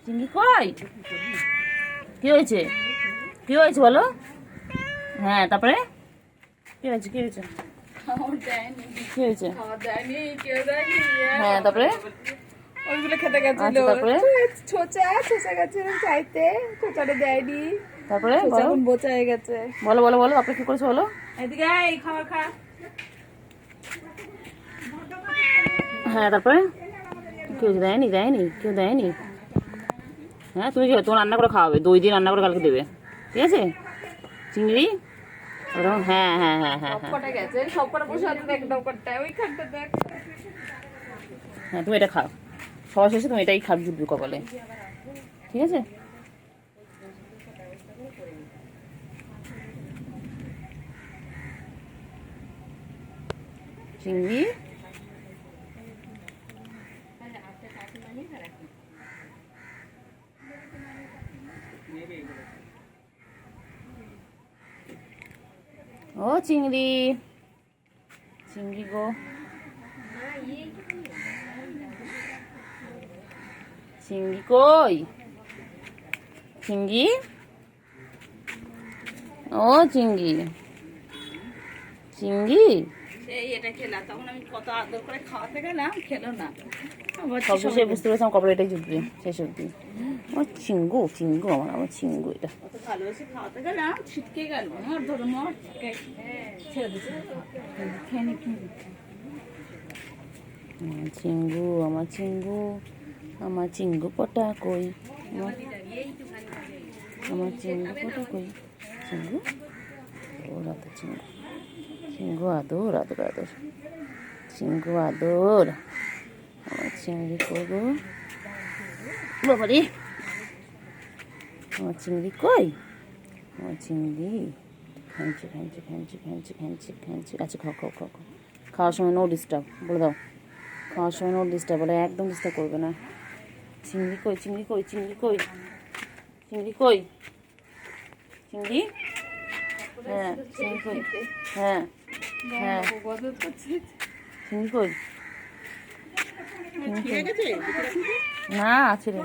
চিংড়ি কই? কি হয়েছে? কি হয়েছে বলো? হ্যাঁ, তারপরে কি হয়েছে? কি হয়েছে? কি হয়েছে? হ্যাঁ, তারপরে ওইগুলো খেতে গেছিল। আচ্ছা, তারপরে ছোচা গেছিল চাইতে, ছোচাটা দেয়নি। তারপরে ছোচা বলো এখন বোচা হয়ে গেছে। বলো বলো বলো আপনি কি করেছো বলো? এদিকে এই খাবার খা। হ্যাঁ, তারপরে কেউ দেয়নি? দেয়নি? কেউ দেয়নি? হ্যাঁ, তুমি কি তোমার রান্না করে খাওয়াবে, দই দিয়ে রান্না করে কালকে দেবে, ঠিক আছে? চিংড়ি ওরকম, হ্যাঁ হ্যাঁ হ্যাঁ হ্যাঁ হ্যাঁ সবকটা গেছে, সবকটা বসে আছে দেখ, নৌকারটা ওইখানটা দেখ। হ্যাঁ, তুমি এটা খাও, সবার শেষে তুমি এটাই খাবে জুটবে কপালে, ঠিক আছে? চিংড়ি ও চিংড়ি, চিংড়ি গো, চিংড়ি কই? চিংড়ি, ও চিংড়ি, চিংড়ি সেই এটা খেলা, তখন আমি কত আদর করে খাওয়াতে গেলাম, খেলো না। সব শেষে বুঝতে পেরেছিলাম কপালে এটাই জুটবে শেষ অব্দি। আমার চিঙ্গু, চিঙ্গু, আমার চিঙ্গু এটা। কত ভালোবেসে খাওয়াতে গেলাম, ছিটকে গেল। মর ধরো মর, ছেড়ে দিচ্ছে। খেয়ে নি, খেয়ে নি। আমার চিঙ্গু, আমার চিঙ্গু, আমার চিঙ্গু পটা কই? আমার চিঙ্গু পটা কই? চিঙ্গু ওর আদর, চিঙ্গু, চিঙ্গু আদর আদর আদর, চিঙ্গু আদর। আমার চিংড়ি করবো বাবারে, আমার চিংড়ি কই? আমার চিংড়ি খাইছি খাইছি খাইছি খাইছি খাইছি খাইছি। আচ্ছা, খাও খাও খাও খাও, খাওয়ার সময় নো ডিস্টার্ব বলে দাও, খাওয়ার সময় নো ডিস্টার্ব বলে, একদম ডিস্টার্ব করবে না। চিংড়ি কই? চিংড়ি কই? চিংড়ি কই? চিংড়ি কই? চিংড়ি, হ্যাঁ চিংড়ি কই? হ্যাঁ হ্যাঁ, চিংড়ি কই? না, আছে রে।